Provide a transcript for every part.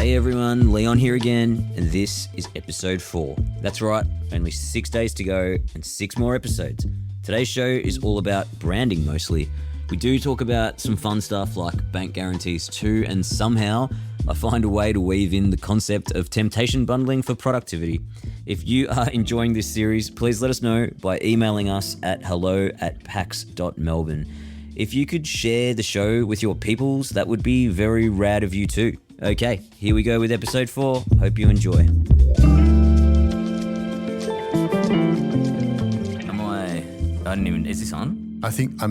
Hey everyone, Leon here again, and this is episode 4. That's right, only 6 days to go and 6 more episodes. Today's show is all about branding mostly. We do talk about some fun stuff like bank guarantees too, and somehow I find a way to weave in the concept of temptation bundling for productivity. If you are enjoying this series, please let us know by emailing us at hello@pax.melbourne. If you could share the show with your peoples, that would be very rad of you too. Okay, here we go with episode 4. Hope you enjoy. Is this on? I think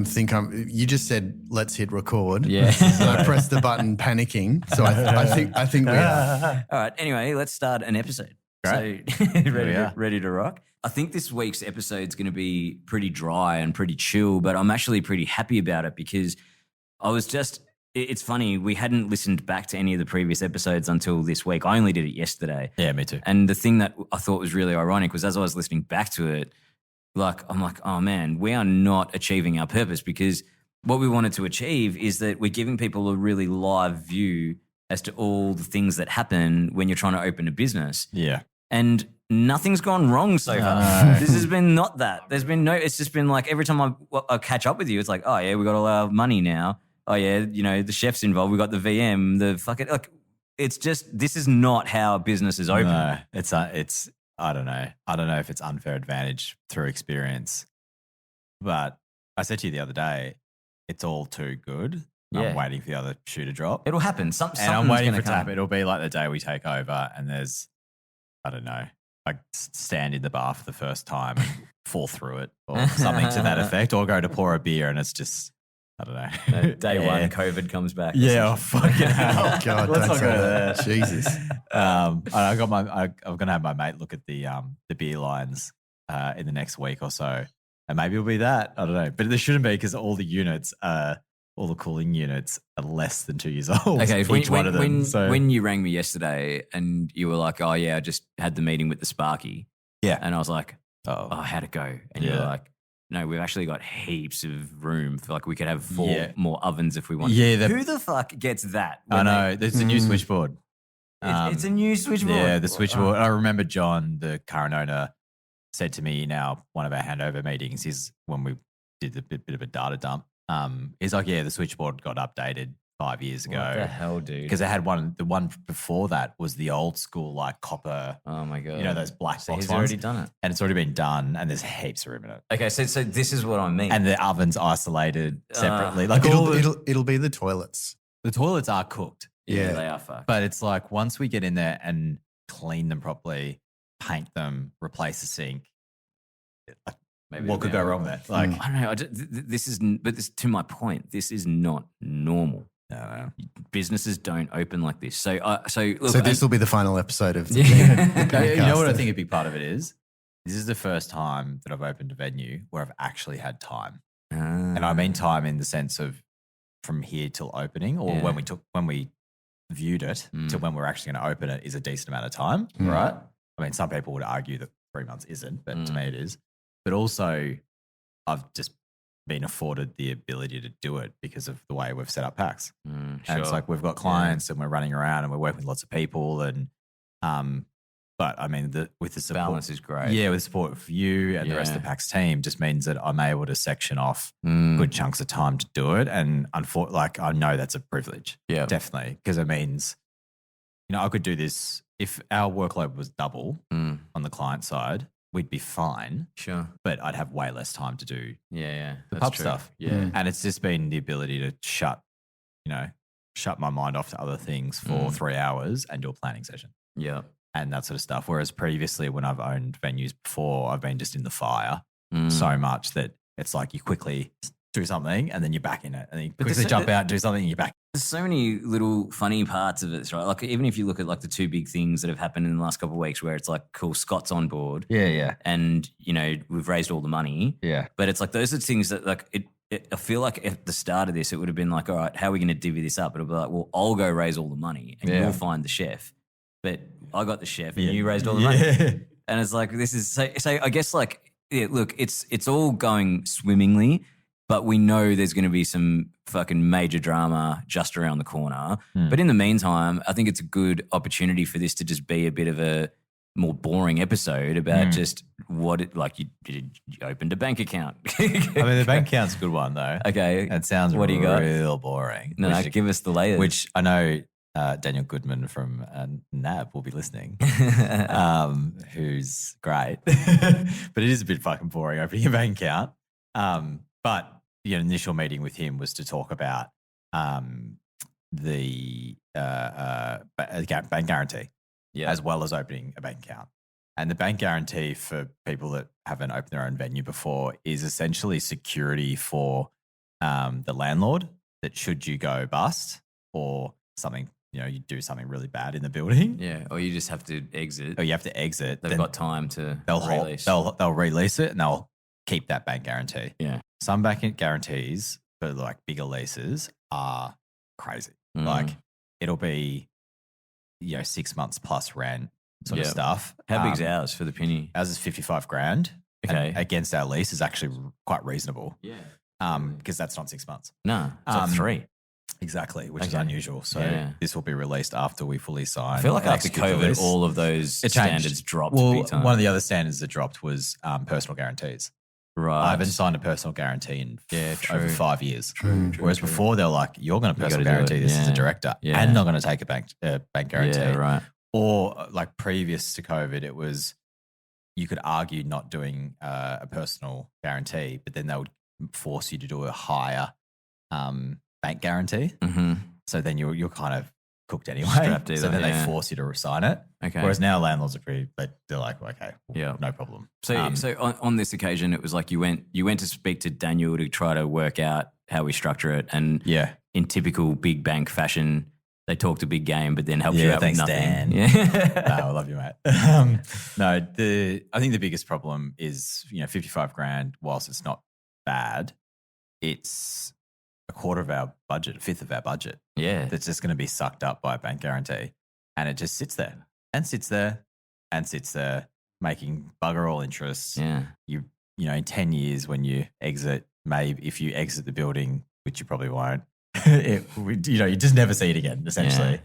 you just said, let's hit record. Yeah. So I pressed the button panicking. So I think we are. All right, anyway, let's start an episode. Great. So ready to rock? I think this week's episode is going to be pretty dry and pretty chill, but I'm actually pretty happy about it because it's funny, we hadn't listened back to any of the previous episodes until this week. I only did it yesterday. Yeah, me too. And the thing that I thought was really ironic was as I was listening back to it, I'm like, oh man, we are not achieving our purpose, because what we wanted to achieve is that we're giving people a really live view as to all the things that happen when you're trying to open a business. Yeah. And nothing's gone wrong so far. This has been not that. It's just been like every time I catch up with you, it's like, oh yeah, we got all our money now. Oh yeah, the chef's involved. We got the VM, it's just, this is not how business is open. No, it's I don't know. I don't know if it's unfair advantage through experience, but I said to you the other day, it's all too good. Yeah. I'm waiting for the other shoe to drop. It'll happen. And I'm waiting for it to happen. It'll be like the day we take over and there's, I don't know, like stand in the bar for the first time and fall through it or something to that effect, or go to pour a beer and it's just, I don't know. Day one, COVID comes back. Yeah, fucking hell. Oh, God, Let's don't not go say there. that. Jesus. I'm gonna have my mate look at the beer lines in the next week or so, and maybe it'll be that. I don't know, but there shouldn't be, because all the cooling units are less than 2 years old. Okay, when you rang me yesterday and you were like, oh yeah, I just had the meeting with the Sparky. Yeah, and I was like, oh, how'd it go? And you're like, no, we've actually got heaps of room. We could have 4 more ovens if we want. Yeah, who the fuck gets that? I know. There's a new switchboard. It's a new switchboard. Yeah, the switchboard. I remember John, the current owner, said to me in one of our handover meetings, when we did a bit of a data dump, he's like, yeah, the switchboard got updated 5 years ago. What the hell, dude? Because they had the one before that was the old school, like copper. Oh my God. Those black box ones. He's already done it. And it's already been done, and there's heaps of room in it. Okay, so this is what I mean. And the oven's isolated separately. It'll be the toilets. The toilets are cooked. Yeah, they are fucked. But it's like once we get in there and clean them properly, paint them, replace the sink, maybe what could go wrong there? I don't know. This to my point, this is not normal. No. Businesses don't open like this. So this will be the final episode of the You know what I think a big part of it is? This is the first time that I've opened a venue where I've actually had time. And I mean time in the sense of from here till opening, or when we viewed it to when we're actually going to open it is a decent amount of time, right? I mean, some people would argue that 3 months isn't, but to me it is. But also I've just been afforded the ability to do it because of the way we've set up packs. And it's like we've got clients and we're running around and we're working with lots of people, and but I mean with the support, balance is great. Yeah, with support of you and the rest of the packs team just means that I'm able to section off good chunks of time to do it. And I know that's a privilege. Yeah, definitely, because it means I could do this if our workload was double on the client side. We'd be fine. Sure. But I'd have way less time to do the pub stuff. Yeah. And it's just been the ability to shut my mind off to other things for 3 hours and do a planning session. Yeah. And that sort of stuff. Whereas previously when I've owned venues before, I've been just in the fire so much that it's like you quickly do something and then you're back in it. And then you quickly jump out, do something and you're back. There's so many little funny parts of it, right? Like even if you look at the 2 big things that have happened in the last couple of weeks where it's like, cool, Scott's on board. Yeah. And, we've raised all the money. Yeah. But it's like those are things that I feel like at the start of this, it would have been like, all right, how are we going to divvy this up? It'll be like, well, I'll go raise all the money and you'll find the chef. But I got the chef and you raised all the money. And it's like, this is so I guess look, it's all going swimmingly. but we know there's going to be some fucking major drama just around the corner. But in the meantime, I think it's a good opportunity for this to just be a bit of a more boring episode about just what it, like you opened a bank account. I mean, the bank account's a good one though. Okay. It sounds what do you got? real boring. No, give us the layers. Which I know Daniel Goodman from NAB will be listening, who's great. But it is a bit fucking boring opening a bank account. But the initial meeting with him was to talk about the bank guarantee, as well as opening a bank account. And the bank guarantee, for people that haven't opened their own venue before, is essentially security for the landlord, that should you go bust or something, you do something really bad in the building. Yeah, or you just have to exit. Or you have to exit. They've got time to release. They'll release it and they'll keep that bank guarantee. Yeah. Some bank guarantees for like bigger leases are crazy. Like it'll be, 6 months plus rent sort of stuff. How big's ours for the Pinny? Ours is 55 grand. Okay. And against our lease is actually quite reasonable. Yeah. Because that's not 6 months. No, it's like 3. Exactly, which is unusual. So this will be released after we fully sign. I feel like after COVID, all of those standards dropped big time. One of the other standards that dropped was personal guarantees. Right. I haven't signed a personal guarantee in over 5 years. Whereas True. before they were like, you're going to personal guarantee this as a director and not going to take a bank guarantee. Yeah, right. Or like previous to COVID, it was you could argue not doing a personal guarantee, but then they would force you to do a higher bank guarantee. Mm-hmm. So then you're kind of cooked anyway. Strapped either, so then they force you to sign it. Okay. Whereas now landlords are they're like, okay, no problem. So on this occasion, it was like you went to speak to Daniel to try to work out how we structure it, and in typical big bank fashion, they talked a big game, but then helped you out with nothing. Dan. Yeah, no, I love you, mate. I think the biggest problem is 55 grand. Whilst it's not bad, it's a quarter of our budget, a fifth of our budget. Yeah, that's just going to be sucked up by a bank guarantee, and it just sits there and sits there and sits there, making bugger all interest. Yeah, in 10 years when you exit, maybe if you exit the building, which you probably won't, you just never see it again. Essentially,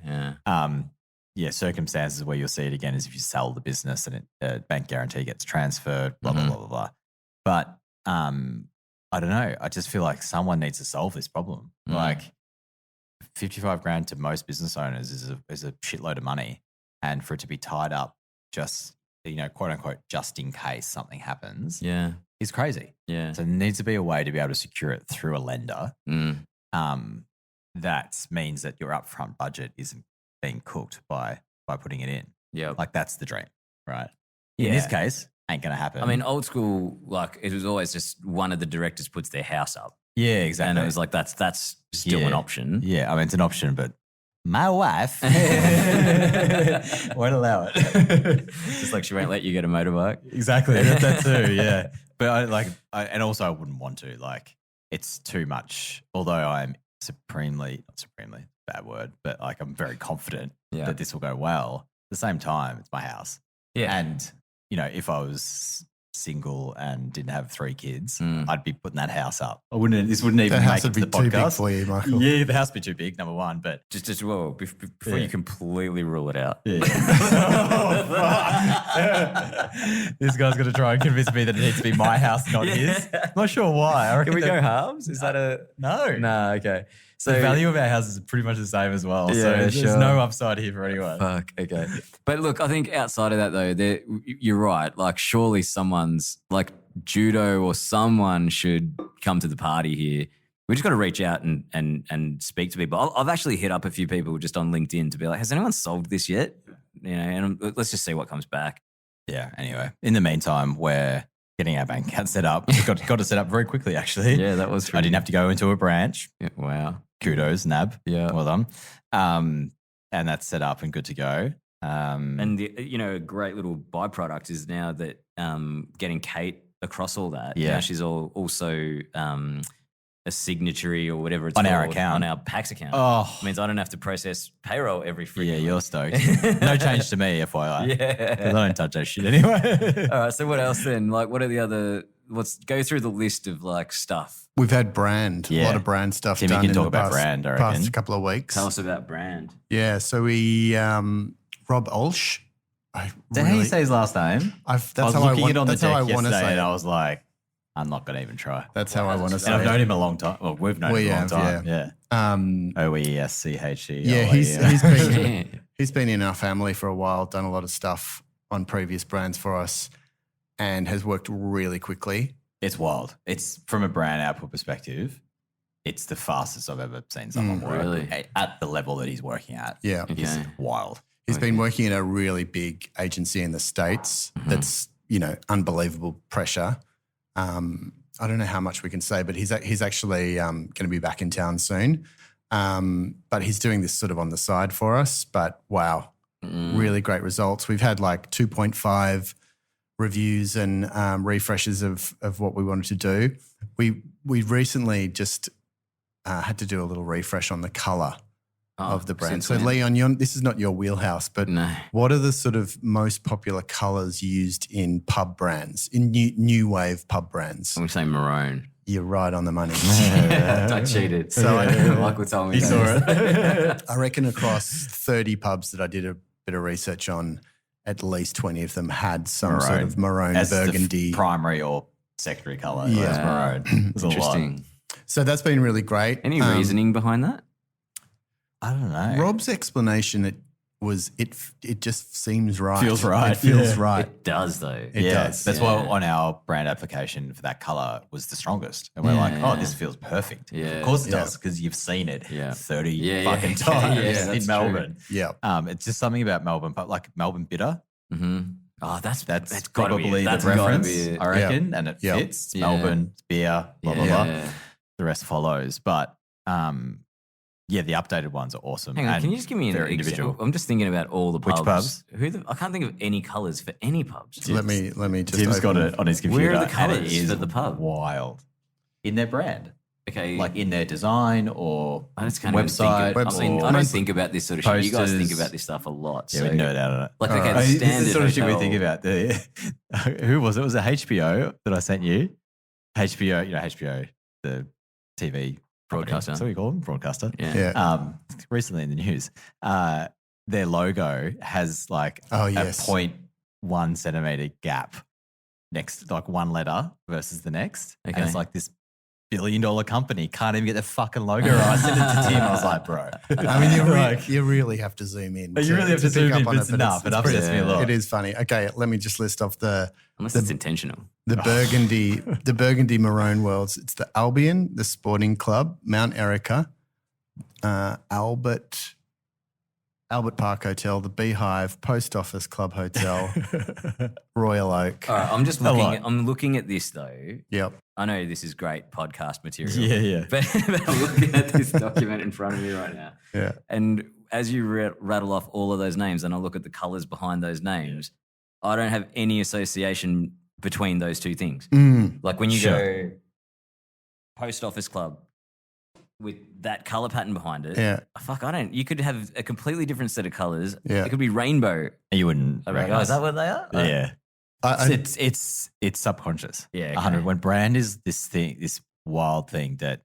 circumstances where you'll see it again is if you sell the business and a bank guarantee gets transferred. Blah blah blah blah blah. But I don't know. I just feel like someone needs to solve this problem. Like 55 grand to most business owners is a shitload of money, and for it to be tied up just quote unquote just in case something happens, is crazy. Yeah. So there needs to be a way to be able to secure it through a lender. That means that your upfront budget isn't being cooked by putting it in. Yeah, like that's the dream, right? In this case, ain't gonna happen. I mean, old school, like it was always just one of the directors puts their house up. Yeah, exactly. And it was like that's still an option. Yeah, I mean it's an option, but my wife won't allow it. Just like she won't let you get a motorbike. Exactly, that too. Yeah, but I wouldn't want to. Like, it's too much. Although I'm not supremely, bad word, but like I'm very confident that this will go well. At the same time, it's my house. Yeah, and if I was single and didn't have 3 kids, I'd be putting that house up. This wouldn't even make it to the podcast. Too big for you, Michael. Yeah, the house would be too big, number one. But before you completely rule it out. Yeah. This guy's going to try and convince me that it needs to be my house, not his. I'm not sure why. Can we go halves? Is that a no? No, okay. So the value of our house is pretty much the same as well. So there's no upside here for anyone. Fuck. Okay. But look, I think outside of that though, you're right. Like surely someone's like judo or someone should come to the party here. We just got to reach out and speak to people. I've actually hit up a few people just on LinkedIn to be like, has anyone solved this yet? And let's just see what comes back. Yeah. Anyway, in the meantime, we're getting our bank account set up. We got to set up very quickly, actually. Yeah, that was. I didn't have to go into a branch. Yeah, wow. Kudos, NAB. Yeah. Well done. And that's set up and good to go. And a great little byproduct is now that getting Kate across all that. Yeah. Now she's also a signatory or whatever it's on called, our account, on our PAX account. Oh, it means I don't have to process payroll every free. Yeah, you're stoked. No change to me, FYI. Yeah, because I don't touch that shit anyway. All right. So what else then? Like, what are the other go through the list of like stuff. We've had brand, a lot of brand stuff Timmy done can in talk the about brand, I reckon. past couple of weeks. Tell us about brand. Yeah, so we Rob Olsch. How do you say his last name? That's I was how looking I it on want. the That's how I deck want to yesterday, say and I it. was like, I'm not going to even try. That's how I want to say And I've it. known him a long time. Well, we've known him a long time. Yeah. OESCHE. Yeah, he's been in our family for a while, done a lot of stuff on previous brands for us, and has worked really quickly. It's wild. It's from a brand output perspective. It's the fastest I've ever seen someone work really? at the level that he's working at. Yeah. It's wild. He's been working in a really big agency in the States that's, unbelievable pressure. I don't know how much we can say, but he's actually going to be back in town soon. But he's doing this sort of on the side for us. But wow, really great results. We've had like 2.5 reviews and refreshes of what we wanted to do. We recently just had to do a little refresh on the colour of the brand. So Leon, this is not your wheelhouse, but what are the sort of most popular colours used in pub brands, in new wave pub brands? I'm saying maroon. You're right on the money. I cheated. So Michael told me. He saw it. I reckon across 30 pubs that I did a bit of research on, at least 20 of them had some sort of maroon, as burgundy. The primary or secondary colour. Yeah. That's maroon. There's a lot. Interesting. So that's been really great. Any reasoning behind that? I don't know. Rob's explanation, it just seems right. Feels right. It feels right. It does though. It does. That's why on our brand application for that colour was the strongest. And we're like, oh, this feels perfect. Yeah. Of course it does, because you've seen it 30 fucking Yeah, times that's in Melbourne. Yeah. It's just something about Melbourne, but like Melbourne bitter. Mm-hmm. Oh, that's probably the reference, I reckon. And it fits. It's Melbourne, beer, blah, blah, blah. The rest follows. But the updated ones are awesome. Hang on, can you just give me an example? I'm just thinking about all the pubs. Which pubs? I can't think of any colours for any pubs. Let me just Tim's got it on his computer. Where are the colours and it is for the pub? Wild. In their brand. Okay. Like in their design or I just can't website. Even think I don't think about this sort of shit. You guys think about this stuff a lot. Yeah, we nerd out on it. Like, okay, the this standard is the sort of shit we hotel- think about. Who was it? It was a HBO that I sent you. HBO, HBO, the TV Broadcaster. That's what we call them, broadcaster. Yeah. Recently in the news, their logo has like a 0.1 centimeter gap next, like one letter versus the next. Okay. And it's like this $1 billion company can't even get their fucking logo right. I sent it to Tim. I was like, bro. I mean, you really have to zoom in. You really have to zoom in, but it's enough. It upsets me a lot. It is funny. Okay, let me just list off unless it's intentional. The burgundy maroon worlds. It's the Albion, the Sporting Club, Mount Erica, Albert Park Hotel, the Beehive, Post Office Club Hotel, Royal Oak. All right, I'm just looking. I'm looking at this though. Yep. I know this is great podcast material. Yeah. But I'm looking at this document in front of me right now. Yeah. And as you rattle off all of those names, and I look at the colours behind those names, I don't have any association between those two things. Like when you go Post Office Club with that colour pattern behind it. Yeah. You could have a completely different set of colours. Yeah. It could be rainbow. You wouldn't. I'd be like, oh, is that what they are? Yeah. It's subconscious. Yeah. 100. When brand is this wild thing that,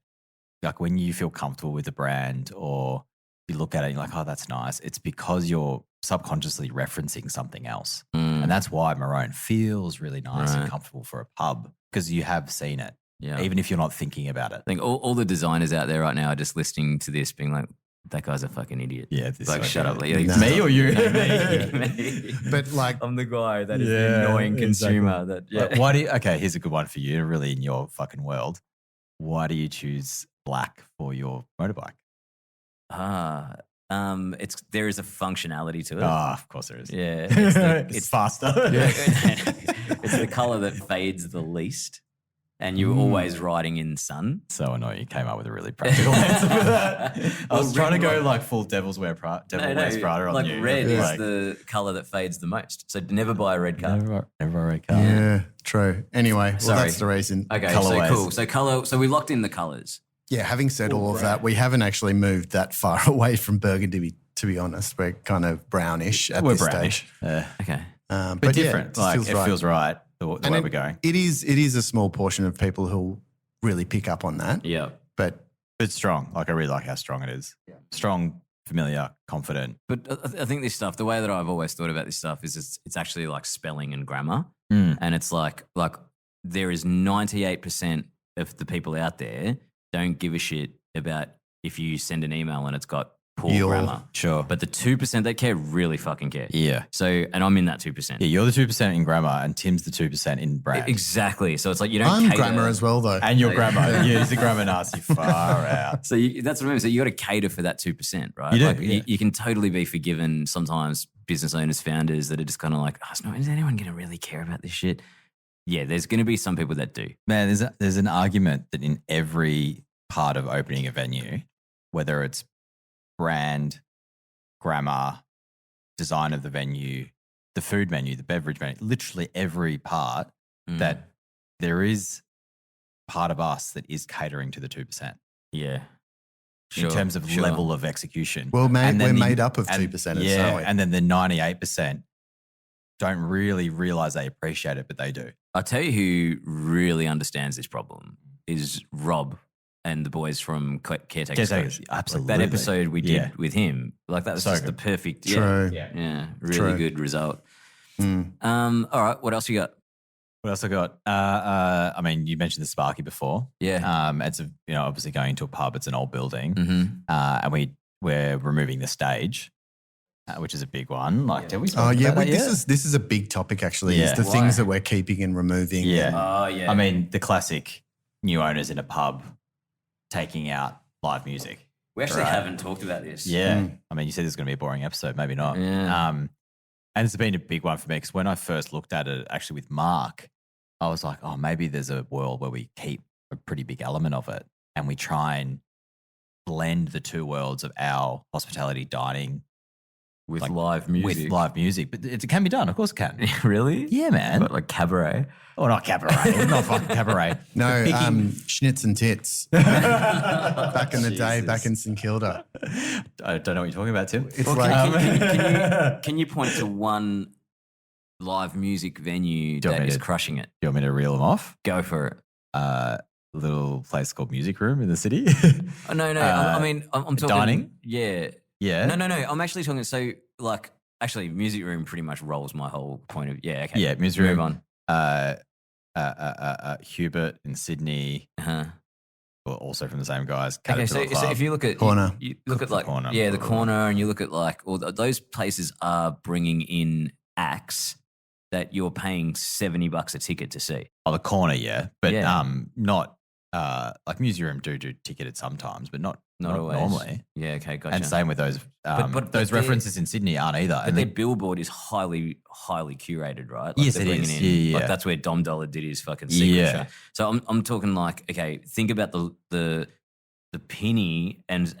like, when you feel comfortable with the brand or you look at it and you're like, oh, that's nice. It's because you're subconsciously referencing something else. And that's why maroon feels really nice and comfortable for a pub, because you have seen it. Yeah. Even if you're not thinking about it. I think all the designers out there right now are just listening to this being like, that guy's a fucking idiot. Yeah. Like, shut up. Like, No. Me or you? Me. But like, I'm the guy that is the annoying consumer. Like, why do you, okay, here's a good one for you, really, in your fucking world. Why do you choose black for your motorbike? There is a functionality to it. Of course there is. Yeah. It's faster. It's the colour that fades the least. And you're always riding in sun. So annoying. You came up with a really practical answer for that. I was trying to go like full Devil's Wears Prada on like you. red is the colour that fades the most. So never buy a red car. Never buy a red car. yeah, true. Anyway, well, that's the reason. Okay, Colourways. so cool. So colour. So we locked in the colours. Yeah, having said all of that, we haven't actually moved that far away from burgundy, to be honest. We're kind of brownish at this brownish. stage. Okay. But But yeah, different. it Like, it feels right. the way we're going. It is a small portion of people who'll really pick up on that. Yeah. But it's strong. Like, I really like how strong it is. Yeah. Strong, familiar, confident. But I think this stuff, the way that I've always thought about this stuff is it's actually like spelling and grammar. And it's like there is 98% of the people out there don't give a shit about if you send an email and it's got poor grammar. Sure. But the 2% that care really fucking care. Yeah. So, and I'm in that 2%. Yeah, you're the 2% in grammar and Tim's the 2% in brand. Exactly. So it's like you don't I'm cater. grammar as well, though. And your grammar. Yeah, he's a grammar Nazi. Far out. So that's what I mean. So you got to cater for that 2%, right? You do, like yeah. you can totally be forgiven sometimes business owners, founders that are just kind of like, is anyone going to really care about this shit? Yeah, there's going to be some people that do. Man, there's an argument that in every part of opening a venue, whether it's brand, grammar, design of the venue, the food menu, the beverage menu, literally every part, that there is part of us that is catering to the 2%. Yeah. In terms of level of execution. Well, we're made up of 2%. Yeah, and then the 98% don't really realise they appreciate it, but they do. I'll tell you who really understands this problem is Rob and the boys from Caretakers. Absolutely. Like that episode we did with him, like that was just the perfect, True. Really good result. All right, what else you got? What else I got? I mean, you mentioned the Sparky before. Yeah. It's obviously going into a pub. It's an old building, Mm-hmm. and we're removing the stage, which is a big one. Like, did we? This is a big topic actually. Yeah. Is the things that we're keeping and removing. Yeah. Oh yeah. I mean, the classic new owners in a pub taking out live music. We actually haven't talked about this. Yeah. I mean, you said this is going to be a boring episode. Maybe not. Yeah. And it's been a big one for me because when I first looked at it, actually with Mark, I was like, oh, maybe there's a world where we keep a pretty big element of it and we try and blend the two worlds of our hospitality dining with live music. With live music. But it can be done. Of course it can. Really? Yeah, man. But like cabaret? Oh, not cabaret. Not fucking cabaret. No, schnitz and tits. Back in the day, back in St Kilda. I don't know what you're talking about, Tim. It's Can you point to one live music venue that is crushing it? Do you want me to reel them off? Go for it. A little place called Music Room in the city. Oh, no. I mean, I'm talking dining. Yeah. Yeah. No. I'm actually talking. So, like, actually, Music Room pretty much rolls my whole point of. Yeah. Okay. Yeah. Music Room. Move on. Hubert in Sydney. Well, also from the same guys. Okay. So if you look at Corner, you look at like Corner. the Corner, and you look at like all those places are bringing in acts that you're paying $70 a ticket to see. Oh, the Corner, yeah, but not like Music Room do ticketed sometimes, but not always. Normally. Yeah, okay, gotcha. And same with those. But those references in Sydney aren't either. But their billboard is highly curated, right? Like yes, it is. Yeah. Like that's where Dom Dollar did his fucking secret show. So I'm talking like, okay, think about the penny and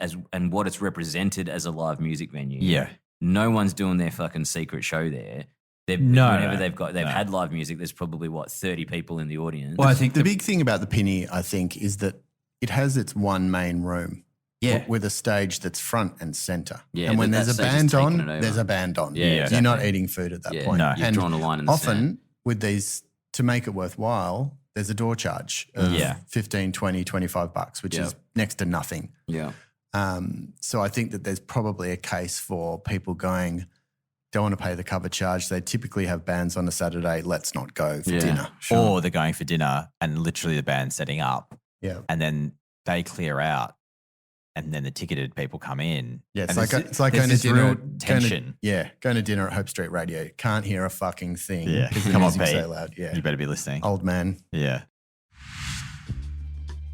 what it's represented as a live music venue. Yeah. No one's doing their fucking secret show there. They've had live music, there's probably 30 people in the audience. Well, I think the big thing about the Pinny, I think, is that it has its one main room. Yeah. With a stage that's front and center. Yeah. And when there's a band on, there's a band on. Yeah, exactly. You're not eating food at that point. No. You've drawn a line in the often sand. with these, to make it worthwhile, there's a door charge of $15, $20, $25, which is next to nothing. Yeah. So I think that there's probably a case for people going, don't want to pay the cover charge. They typically have bands on a Saturday. Let's not go for dinner. Sure. Or they're going for dinner and literally the band's setting up. Yeah. And then they clear out and then the ticketed people come in. Yeah, it's like going to dinner. Tension. Going to dinner at Hope Street Radio. Can't hear a fucking thing. Yeah. Because the Come on, music's Pete. so loud. Yeah. You better be listening. Old man. Yeah.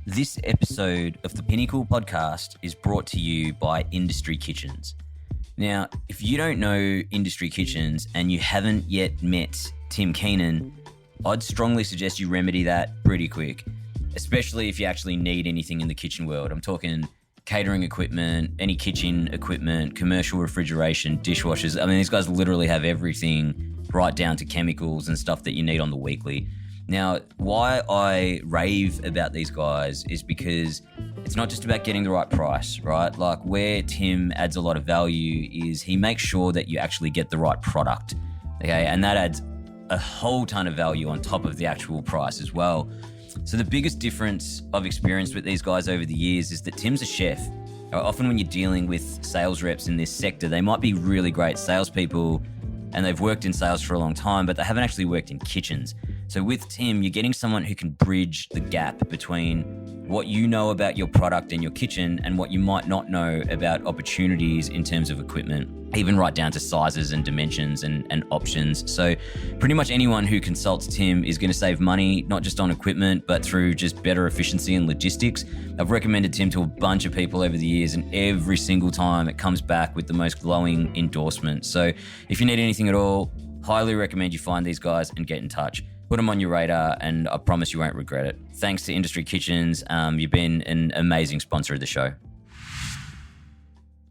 This episode of the Pinnacle podcast is brought to you by Industry Kitchens. Now, if you don't know Industry Kitchens and you haven't yet met Tim Keenan, I'd strongly suggest you remedy that pretty quick, especially if you actually need anything in the kitchen world. I'm talking catering equipment, any kitchen equipment, commercial refrigeration, dishwashers. I mean, these guys literally have everything right down to chemicals and stuff that you need on the weekly. Now, why I rave about these guys is because it's not just about getting the right price, right? Like where Tim adds a lot of value is he makes sure that you actually get the right product, okay? And that adds a whole ton of value on top of the actual price as well. So the biggest difference I've experienced with these guys over the years is that Tim's a chef. Often when you're dealing with sales reps in this sector, they might be really great salespeople and they've worked in sales for a long time, but they haven't actually worked in kitchens. So with Tim, you're getting someone who can bridge the gap between what you know about your product and your kitchen and what you might not know about opportunities in terms of equipment, even right down to sizes and dimensions and options. So pretty much anyone who consults Tim is going to save money, not just on equipment, but through just better efficiency and logistics. I've recommended Tim to a bunch of people over the years, and every single time it comes back with the most glowing endorsement. So if you need anything at all, highly recommend you find these guys and get in touch. Put them on your radar, and I promise you won't regret it. Thanks to Industry Kitchens. You've been an amazing sponsor of the show.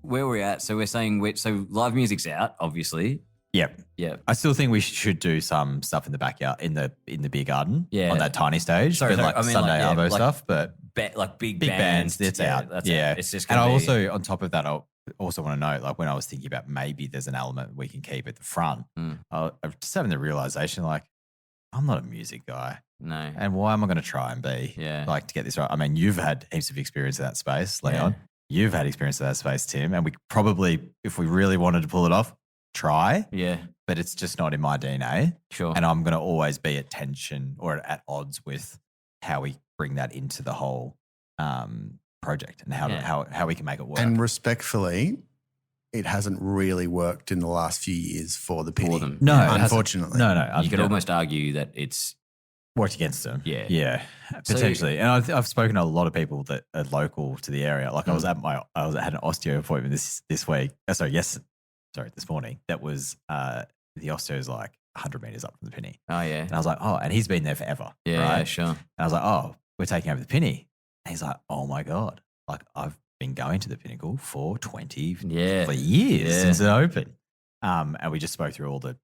Where we're at, so we're saying, so live music's out, obviously. Yep. Yeah. I still think we should do some stuff in the backyard, in the beer garden, on that tiny stage. Sorry, like Sunday Arvo stuff, but like big bands, it's out. That's yeah. It's just and gonna I be, also, on top of that, I also want to note, like when I was thinking about maybe there's an element we can keep at the front, I'm just having the realization, like, I'm not a music guy. No. And why am I going to try and be? Yeah. Like, to get this right. I mean, you've had heaps of experience in that space, Leon. Yeah. You've had experience in that space, Tim. And we probably, if we really wanted to pull it off, try. Yeah. But it's just not in my DNA. Sure. And I'm going to always be at tension or at odds with how we bring that into the whole project and how we can make it work. And respectfully, it hasn't really worked in the last few years for the Pinny. them. No, unfortunately. No. You could almost argue that it's worked against them. Yeah. Yeah, potentially. And I've spoken to a lot of people that are local to the area. Like I had an osteo appointment this week. This morning. That was the osteo is like 100 meters up from the Pinny. Oh yeah. And I was like, oh, and he's been there forever. Yeah, right? yeah, sure. And I was like, oh, we're taking over the Pinny. And he's like, oh my God, like I've been going to the Pinnacle for 20 for years since it opened. And we just spoke through all the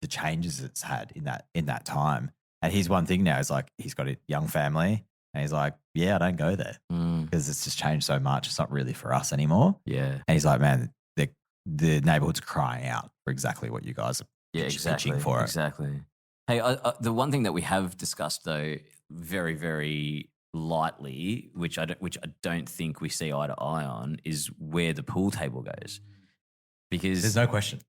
changes it's had in that time. And his one thing now is like he's got a young family and he's like, yeah, I don't go there because it's just changed so much. It's not really for us anymore. Yeah. And he's like, man, the neighborhood's crying out for exactly what you guys are pitching for. Exactly. Hey, the one thing that we have discussed though, very, very lightly, which I don't think we see eye to eye on, is where the pool table goes. Because there's no question.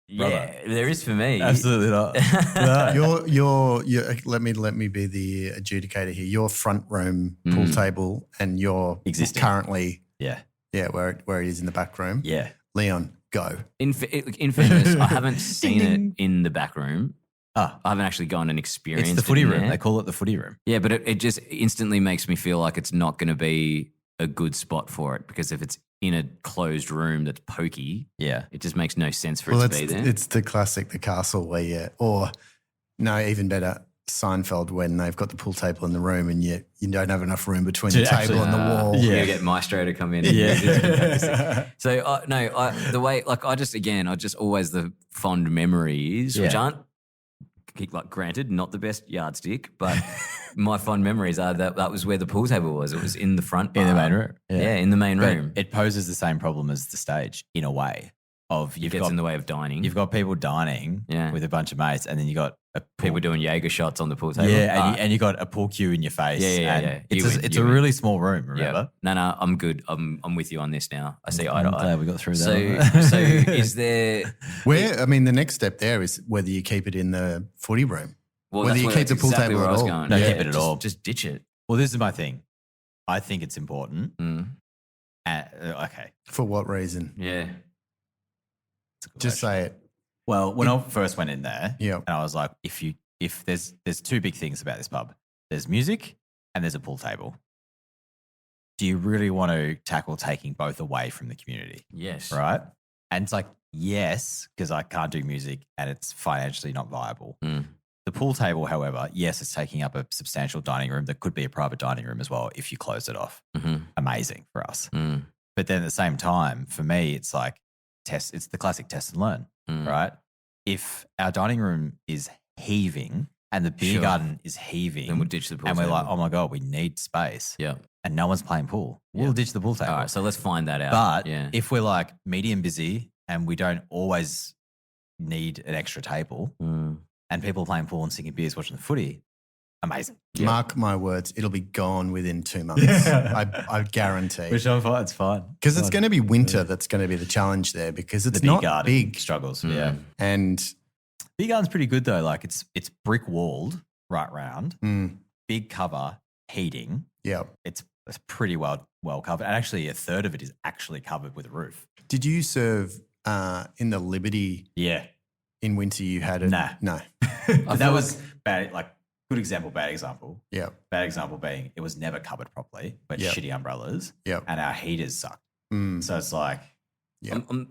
Yeah, there is for me. Absolutely not. No. Your let me be the adjudicator here. Your front room pool table and your existing currently where it is in the back room. Yeah, Leon, go. In fairness, I haven't seen it in the back room. I haven't actually gone and experienced it. It's the footy room. There. They call it the footy room. Yeah, but it just instantly makes me feel like it's not going to be a good spot for it because if it's in a closed room that's pokey, it just makes no sense for it to be there. It's the classic, the castle where even better, Seinfeld when they've got the pool table in the room and you don't have enough room between the table and the wall. Yeah, you get Maestro to come in. So the way I just always the fond memories, which aren't like granted not the best yardstick, but my fond memories are that was where the pool table was. It was in the front bar. In the main room. Yeah, in the main room. It poses the same problem as the stage in a way. It gets in the way of dining. You've got people dining with a bunch of mates, and then you got people doing Jaeger shots on the pool table. Yeah, and you got a pool cue in your face. Yeah. It's a really small room. Remember? Yeah. No, I'm good. I'm with you on this now. I see eye to eye. Glad we got through that. So is there the next step there is whether you keep it in the footy room. Well, whether you keep the pool table at all. No, keep it at all. Just ditch it. Well, this is my thing. I think it's important. Okay. For what reason? Yeah. Just say it. Well, when I first went in there, and I was like, if there's two big things about this pub. There's music and there's a pool table. Do you really want to tackle taking both away from the community? Yes. Right? And it's like, yes, because I can't do music and it's financially not viable. The pool table, however, yes, it's taking up a substantial dining room that could be a private dining room as well if you close it off. Amazing for us. But then at the same time, for me, it's like it's the classic test and learn, right? If our dining room is heaving and the beer garden is heaving, then we'll ditch the pool and table. we're like, oh my God, we need space. Yeah. And no one's playing pool. We'll ditch the pool table. All right, so let's find that out. But if we're like medium busy and we don't always need an extra table, and people playing pool and singing beers, watching the footy. Amazing. Mark my words, it'll be gone within 2 months. I guarantee. Which I'm fine. It's fine. Because it's going to be winter that's going to be the challenge there because it's the not garden big. struggles. Yeah. And Big garden's pretty good though. Like it's brick walled right round, big cover, heating. yeah. It's pretty well covered. And actually a third of it is actually covered with a roof. Did you serve in the Liberty Yeah. in winter you had it? Nah. No. That was bad. Like good example, bad example. Yeah. Bad example being it was never covered properly, but Yep. shitty umbrellas. Yep. And our heaters suck. Mm. So it's like, Yeah. I'm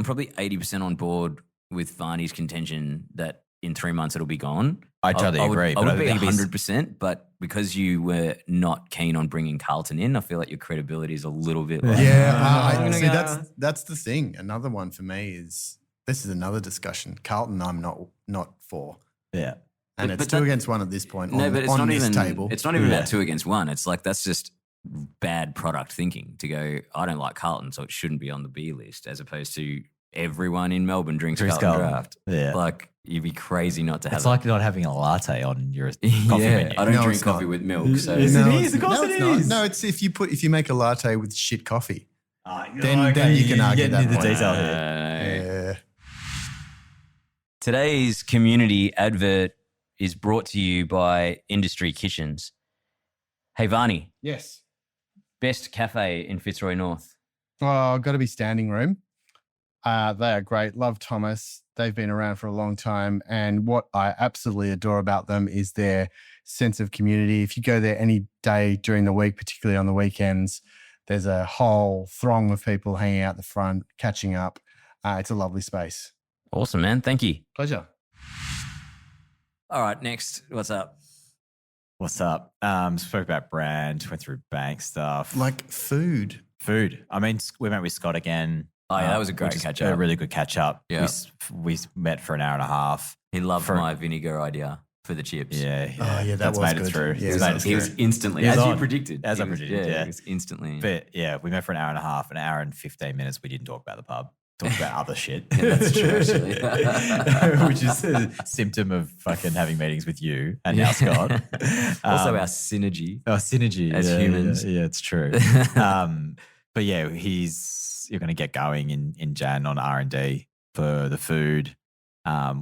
probably 80% on board with Varney's contention that in 3 months it'll be gone. I totally agree. I but would be think it's- 100%, but because you were not keen on bringing Carlton in, I feel like your credibility is a little bit like, Yeah. I'm gonna See, go- that's the thing. Another one for me is this is another discussion. Carlton, I'm not for. Yeah. And But it's two that- against one at this point No, on, but it's on not this even table. It's not even Yeah. about 2 against 1. It's like that's just bad product thinking to go, I don't like Carlton, so it shouldn't be on the B list, as opposed to everyone in Melbourne drinks Carlton Draft. Yeah. Like you'd be crazy not to have It's it. like not having a latte on your coffee yeah, menu. I don't No, drink it's coffee not. with milk, so Is No, it it's- is. Of course no, it it's not. is. No, it's if you make a latte with shit coffee. Then then you can argue that the point. detail here. Yeah. Today's community advert is brought to you by Industry Kitchens. Hey, Varney, Yes. best cafe in Fitzroy North. Oh, got to be Standing Room. They are great. Love Thomas. They've been around for a long time. And what I absolutely adore about them is their sense of community. If you go there any day during the week, particularly on the weekends, there's a whole throng of people hanging out the front, catching up. It's a lovely space. Awesome, man. Thank you. Pleasure. All right, next. What's up? What's up? Spoke about brand, went through bank stuff. Like food. Food. I mean, we met with Scott again. Oh, yeah, that was a great which is catch A up. really good catch up. Yeah. We met for an hour and a half. He loved For- my vinegar idea for the chips. Yeah. Oh, yeah, that That's was made good. it through. Yeah, It's that made was it He was through. instantly, He was as you on. predicted. As He I was- predicted, yeah. He was instantly. But yeah, we met for an hour and a half, an hour and 15 minutes. We didn't talk about the pub. Talked about other shit. Yeah, that's true, actually. Which is a symptom of fucking having meetings with you and now Scott. Also, our synergy. Our synergy as yeah, humans. Yeah, it's true. But yeah, you're going to get going in Jan on R&D for the food.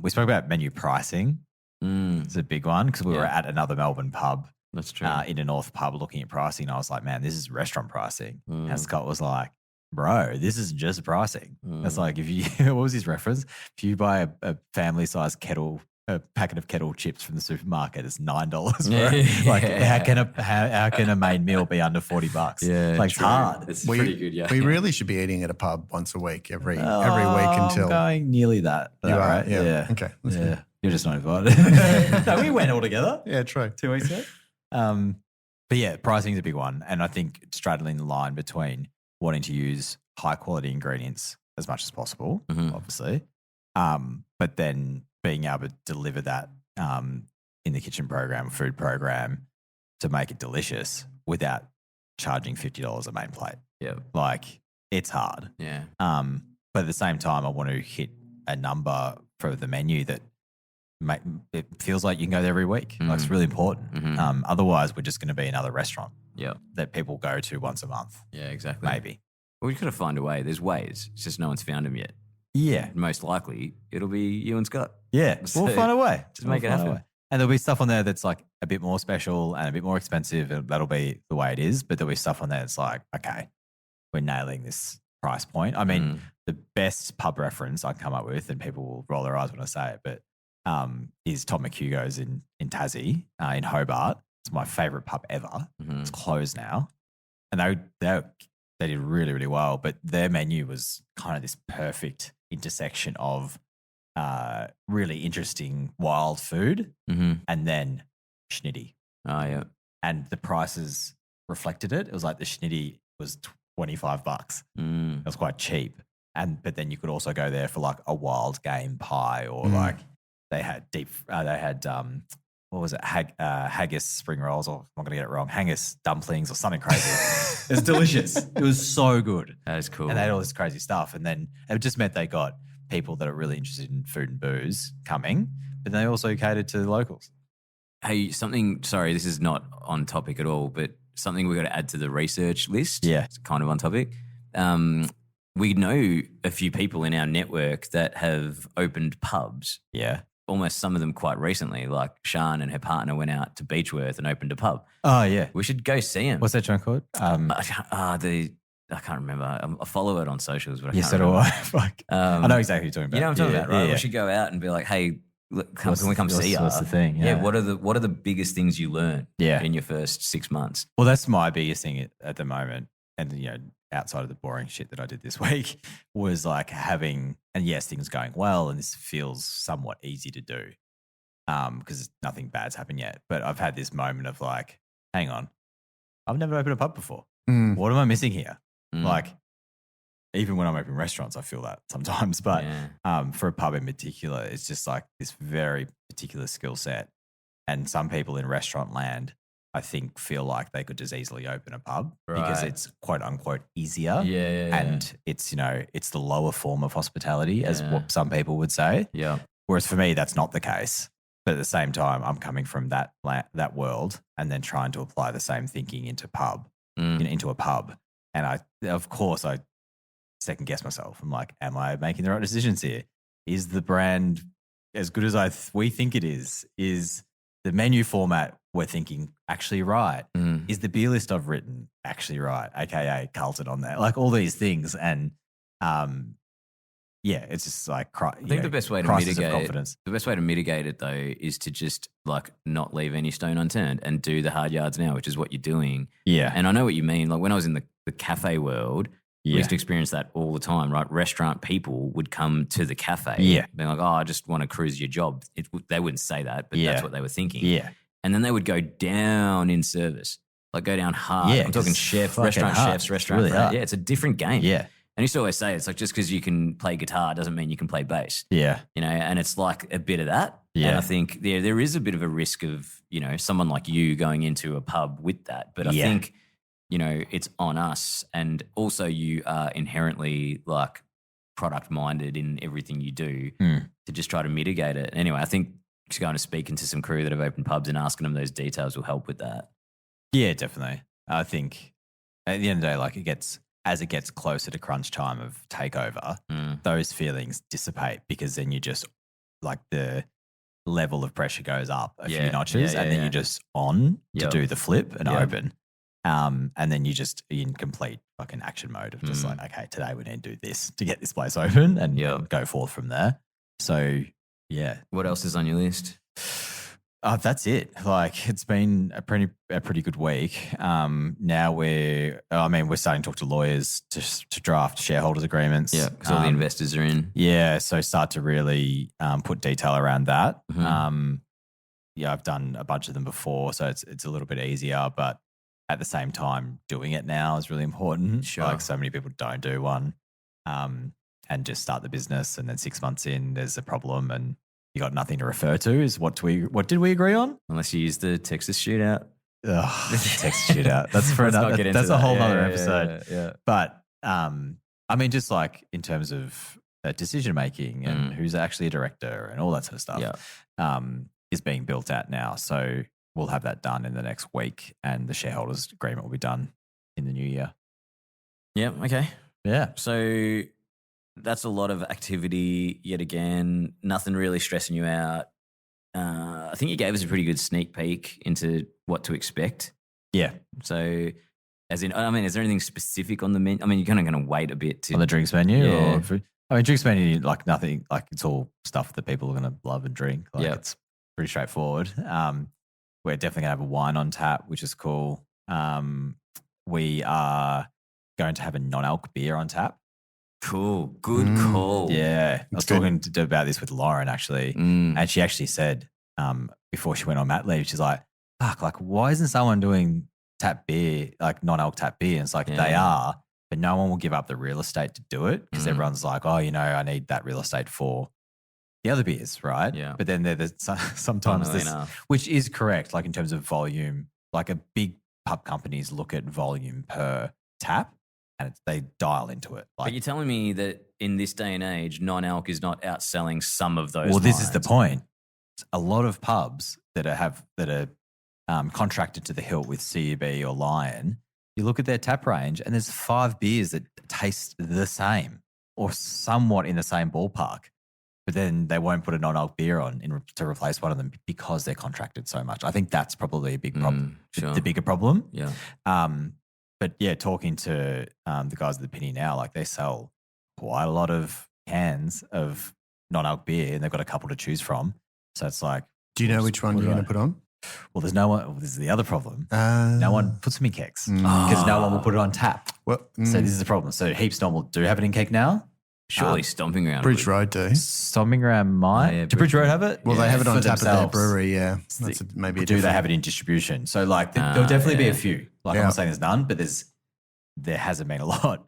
We spoke about menu pricing. It's a big one because we were Yeah. at another Melbourne pub That's true. in a North pub looking at pricing. And I was like, man, this is restaurant pricing. Mm. And Scott was like, bro, this is just pricing. It's like if you, what was his reference? If you buy a family size a packet of kettle chips from the supermarket, it's $9. Bro. Like how can a main meal be under $40? Yeah, Like it's true. hard. It's pretty good, yeah. We really should be eating at a pub once a week, every week I'm until going nearly that. you All are. right. Yeah. Okay. That's Yeah. good. You're just not invited. No, we went all together Yeah, true. 2 weeks ago. But yeah, pricing is a big one. And I think straddling the line between wanting to use high quality ingredients as much as possible, obviously, but then being able to deliver that in the kitchen program, food program, to make it delicious without charging $50 a main plate. Yeah. Like it's hard. Yeah. But at the same time, I want to hit a number for the menu that it feels like you can go there every week. Like it's really important. Otherwise, we're just going to be another restaurant Yeah. that people go to once a month, Yeah, exactly. maybe. Well, we've got to find a way. There's ways. It's just no one's found them yet. Yeah. Most likely, it'll be you and Scott. Yeah. So We'll find a way. just make it We'll find a happen. way. And there'll be stuff on there that's like a bit more special and a bit more expensive, and that'll be the way it is. But there'll be stuff on there that's like, okay, we're nailing this price point. I mean, the best pub reference I can come up with, and people will roll their eyes when I say it, but is Tom McHugo's in Tassie, in Hobart. It's my favourite pub ever. It's closed now. And they did really, really well. But their menu was kind of this perfect intersection of really interesting wild food and then schnitty. Oh, yeah. And the prices reflected it. It was like the schnitty was $25. It was quite cheap. But then you could also go there for like a wild game pie, or like they had what was it? Haggis spring rolls, or I'm not going to get it wrong, haggis dumplings or something crazy. It was delicious. It was so good. That is cool. And they had all this crazy stuff. And then it just meant they got people that are really interested in food and booze coming, but they also cater to the locals. Hey, sorry, this is not on topic at all, but something we've got to add to the research list. Yeah. It's kind of on topic. We know a few people in our network that have opened pubs. Yeah. Almost some of them quite recently, like Shan and her partner went out to Beechworth and opened a pub. Oh, yeah. We should go see them. What's that joint called? I can't remember. I follow it on socials, but I Yes, can't so do remember. I. Fuck. I know exactly what you're talking about. You know what I'm talking about, right? Yeah. We should go out and be like, hey, look, can we come see you? What's the thing? Yeah. What are the biggest things you learn in your first 6 months? Well, that's my biggest thing at the moment. And, outside of the boring shit that I did this week was like having, and yes, things going well. And this feels somewhat easy to do because nothing bad's happened yet. But I've had this moment of like, hang on, I've never opened a pub before. What am I missing here? Like, even when I'm opening restaurants, I feel that sometimes. But for a pub in particular, it's just like this very particular skill set. And some people in restaurant land, I think, feel like they could just easily open a pub because it's quote unquote easier. And it's, it's the lower form of hospitality as what some people would say. Yeah. Whereas for me, that's not the case. But at the same time, I'm coming from that world and then trying to apply the same thinking into into a pub. And I second guess myself. I'm like, am I making the right decisions here? Is the brand as good as we think it is? Is the menu format we're thinking actually right? Is the beer list I've written actually right? AKA Carlton on there, like all these things. And it's just like I think the best way to mitigate it though is to just like not leave any stone unturned and do the hard yards now, which is what you're doing. Yeah. And I know what you mean. Like when I was in the cafe world, we used to experience that all the time, right? Restaurant people would come to the cafe being like, oh, I just want to cruise your job. They wouldn't say that, but that's what they were thinking. Yeah. And then they would go down in service, like go down hard. I'm talking restaurant chefs. Really hard. Yeah, it's a different game. Yeah. And I used to always say, it's like just because you can play guitar doesn't mean you can play bass. Yeah. And it's like a bit of that. Yeah. And I think there is a bit of a risk of, someone like you going into a pub with that. But I think, it's on us. And also you are inherently like product minded in everything you do to just try to mitigate it. Anyway, I think just going to speaking to some crew that have opened pubs and asking them those details will help with that. Yeah, definitely. I think at the end of the day, like as it gets closer to crunch time of takeover, those feelings dissipate because then you just like the level of pressure goes up a few notches and then you're just on to do the flip and open. And then you're in complete fucking action mode of just like, okay, today we need to do this to get this place open and go forth from there. So, yeah. What else is on your list? That's it. Like it's been a pretty good week. Now we're starting to talk to lawyers to draft shareholders agreements. Yeah, because all the investors are in. Yeah, so start to really put detail around that. I've done a bunch of them before, so it's a little bit easier. But at the same time, doing it now is really important. Sure. Like so many people don't do one, and just start the business, and then 6 months in, there's a problem, and you got nothing to refer to. Is what did we agree on? Unless you use the Texas shootout. Texas shootout. That's for another. That's a whole other episode. Yeah. But just like in terms of decision making and who's actually a director and all that sort of stuff, is being built out now. So we'll have that done in the next week, and the shareholders agreement will be done in the new year. Yeah. Okay. Yeah. So that's a lot of activity yet again. Nothing really stressing you out. I think you gave us a pretty good sneak peek into what to expect. Yeah. So, is there anything specific on the menu? I mean, you're kind of going to wait a bit to on the drinks menu. Yeah. Drinks menu, like nothing. Like it's all stuff that people are going to love and drink. Like it's pretty straightforward. We're definitely going to have a wine on tap, which is cool. We are going to have a non-alc beer on tap. Cool. Good call. Yeah. I was talking about this with Lauren actually, and she actually said before she went on mat leave, she's like, fuck, like why isn't someone doing tap beer, like non-alc tap beer? And it's like they are, but no one will give up the real estate to do it because everyone's like, oh, I need that real estate for the other beers, right? Yeah. But then there's sometimes this, which is correct, like in terms of volume, like a big pub companies look at volume per tap and they dial into it. Like, but you're telling me that in this day and age, non-alc is not outselling some of those. Well, this is the lines. point. A lot of pubs that are contracted to the hilt with CUB or Lion, you look at their tap range and there's 5 beers that taste the same or somewhat in the same ballpark, but then they won't put a non-alc beer on to replace one of them because they're contracted so much. I think that's probably a big problem, sure. the bigger problem. Yeah. But yeah, talking to the guys at the Penny now, like they sell quite a lot of cans of non-alc beer and they've got a couple to choose from. So it's like, Do you know which one you're going to put on? well, there's no one. Well, this is the other problem. No one puts them in kegs because no one will put it on tap. Well, So this is the problem. So Heaps Normal do have it in keg now. Surely Stomping Ground. Bridge would. Road do. Stomping Ground might. Yeah, Do Bridge Road have it? Well, they have it on for tap at their themselves. brewery, yeah. That's maybe a Do they different- have it in distribution? So like there'll definitely be a few. Like I'm Yeah. not saying there's none, but there hasn't been a lot.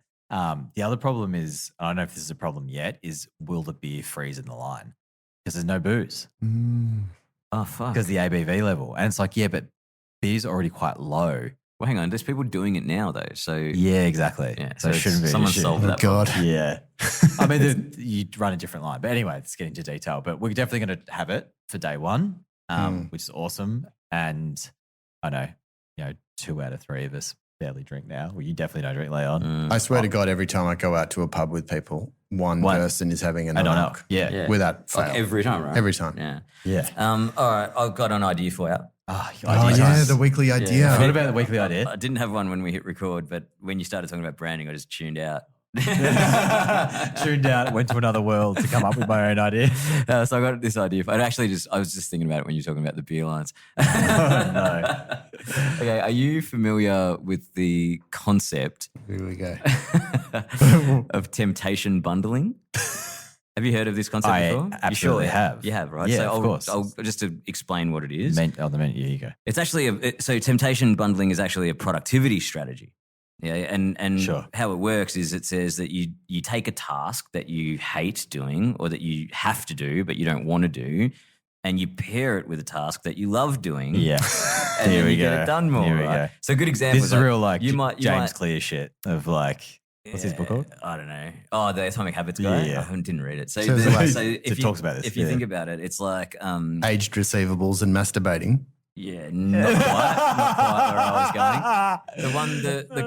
The other problem is, I don't know if this is a problem yet, is will the beer freeze in the line? Because there's no booze. Oh, fuck. Because the ABV level. And it's like, yeah, but beer's already quite low. Well, hang on. There's people doing it now, though. So Yeah, exactly. Yeah, so it it's- shouldn't be. someone it shouldn't. solved Oh, that God. Yeah. I mean, you run a different line. But anyway, let's get into detail. But we're definitely going to have it for day one, which is awesome. And I know, 2 out of 3 of us barely drink now. Well, you definitely don't drink, Leon. I swear to God, every time I go out to a pub with people, one person is having a I don't know. non-alc. Yeah. Yeah. Without fail. like every time, right? Every time. Yeah. Yeah. All right. I've got an idea for you. Oh, Oh, yeah, the weekly idea. What about the weekly idea? I didn't have one when we hit record, but when you started talking about branding, I just tuned out. Tuned out, went to another world to come up with my own idea. So I got this idea. I was just thinking about it when you were talking about the beer lines. No. Okay, are you familiar with the concept Here we go. of temptation bundling? Have you heard of this concept I before? absolutely you have. You have, right? Yeah, so of course. I'll just to explain what it is. The menu, here you go. It's actually so temptation bundling is actually a productivity strategy. Yeah, and Sure. how it works is it says that you take a task that you hate doing or that you have to do but you don't want to do, and you pair it with a task that you love doing. Yeah. and Here then we you go. get it done more. Here we right? go. So a good example. This is real like you might James Clear shit of like, what's his book called? I don't know. Oh, the Atomic Habits guy. Yeah. I didn't read it. So, So it's like- if it talks about this, If you yeah. think about it, it's like Aged receivables and masturbating. yeah, not quite where I was going. The one,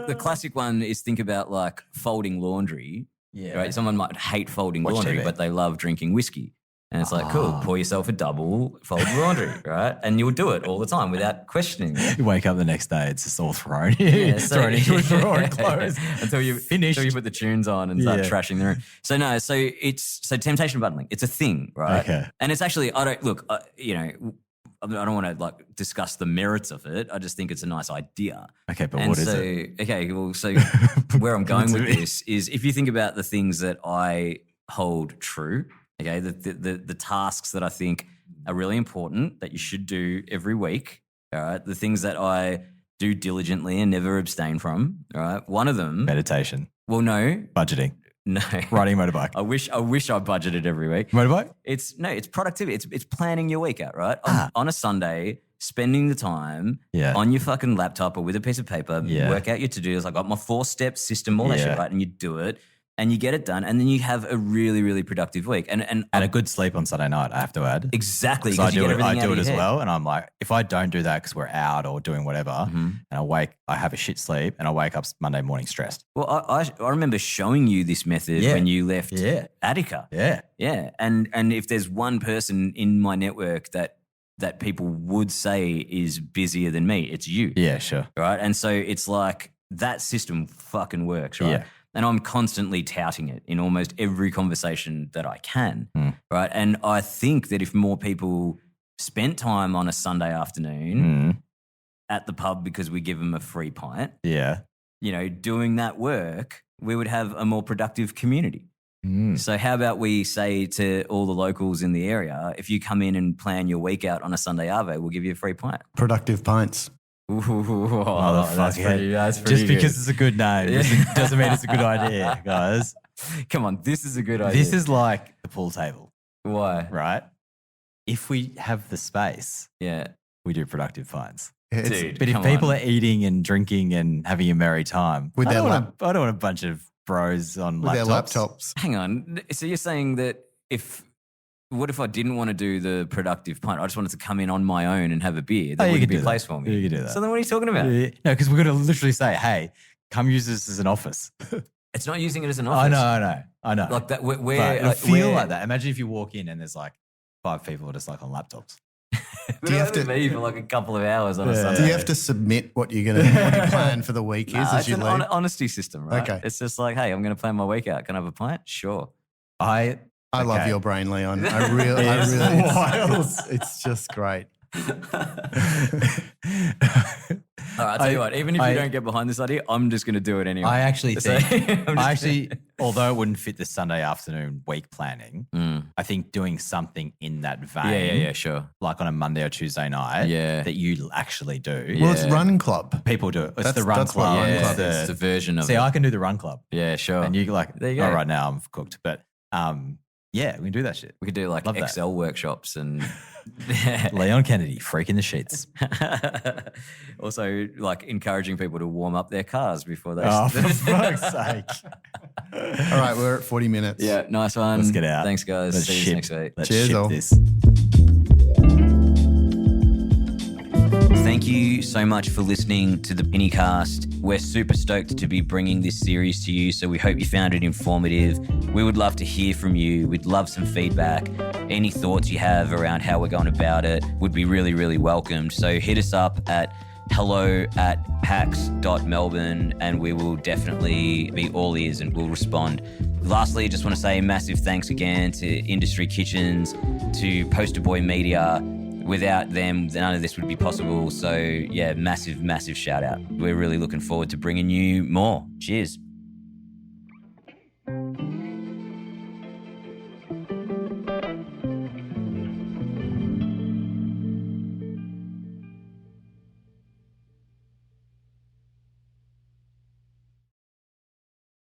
the classic one is think about like folding laundry. Yeah. Right. Someone might hate folding Watch laundry, TV. but they love drinking whiskey. And it's like, cool, pour yourself a double, fold laundry, right? And you'll do it all the time without questioning it. You wake up the next day, it's just all thrown, Yeah, so- thrown into a drawer and closed. until you Finished. Until you put the tunes on and start Yeah. trashing the room. So no, so temptation bundling. It's a thing, right? Okay. And it's actually I don't want to like discuss the merits of it. I just think it's a nice idea. Okay, but And what is so, it? okay, well, so where I'm going with this is if you think about the things that I hold true, okay, the tasks that I think are really important that you should do every week, all right, the things that I do diligently and never abstain from, all right, one of them, Meditation, well, no, budgeting, no. riding a motorbike. I wish I budgeted every week. Motorbike? It's productivity. It's planning your week out, right? Ah. On a Sunday, spending the time Yeah. on your fucking laptop or with a piece of paper, Yeah. work out your to-dos. I got my 4-step system, all that Yeah. shit, right? And you do it and you get it done and then you have a really, really productive week. And And a good sleep on Sunday night, I have to add. exactly. So I 'cause you do get it. everything I out do of it as your head. well, and I'm like, if I don't do that because we're out or doing whatever, Mm-hmm. and I have a shit sleep, and I wake up Monday morning stressed. Well, I remember showing you this method Yeah. when you left Yeah. Attica. Yeah, Yeah. And if there's one person in my network that people would say is busier than me, it's you. yeah, sure. Right. And so it's like that system fucking works, right? Yeah. And I'm constantly touting it in almost every conversation that I can. Mm. Right. And I think that if more people spent time on a Sunday afternoon Mm, at the pub because we give them a free pint, yeah. doing that work, we would have a more productive community. Mm. So how about we say to all the locals in the area, if you come in and plan your week out on a Sunday arvo, we'll give you a free pint. Productive pints. Ooh, Motherfucker. that's pretty Just good. because it's a good name doesn't mean it's a good idea, guys. Come on, this is a good idea. This is like the pool table, why? right? If we have the space, Yeah. we do productive finds. Dude, But if come people on. are eating and drinking and having a merry time, With I their don't want a bunch of bros on with their laptops. Hang on. So you're saying that what if I didn't want to do the productive pint? I just wanted to come in on my own and have a beer. There wouldn't be a place for me. You could do that. So then what are you talking about? No, because we're going to literally say, hey, come use this as an office. It's not using it as an office. I know. Like that, But where feel like that. Imagine if you walk in and there's like 5 people just like on laptops. Do you have to me for like a couple of hours on a Sunday? Do you have to submit what you're going to plan for the week as you leave? leave? It's an honesty system, right? Okay. It's just like, hey, I'm going to plan my week out. Can I have a pint? Sure. I love your brain, Leon. I really, it's just great. All right, I'll tell you what, even if you don't get behind this idea, I'm just going to do it anyway. I actually think, although it wouldn't fit the Sunday afternoon week planning, I think doing something in that vein. Yeah, sure. Like on a Monday or Tuesday night that you actually do. Well, it's run club. People do it. It's the run club. It's the version of it. See, I can do the run club. Yeah, sure. And you like, there you go. Oh, right now I'm cooked. But yeah, we can do that shit. We could do like Excel workshops and Leon Kennedy, freaking the sheets. Also, like encouraging people to warm up their cars before they. Oh, for fuck's sake! All right, we're at 40 minutes. Yeah, nice one. Let's get out. Thanks, guys. Let's See you next week. Let's Cheers, ship all. this. Thank you so much for listening to the Pinnicast. We're super stoked to be bringing this series to you, so we hope you found it informative. We would love to hear from you. We'd love some feedback. Any thoughts you have around how we're going about it would be really, really welcomed. So hit us up at hello@pax.melbourne and we will definitely be all ears and we'll respond. Lastly, just want to say massive thanks again to Industry Kitchens, to Poster Boy Media. Without them, none of this would be possible. So yeah, massive, massive shout out. We're really looking forward to bringing you more. Cheers.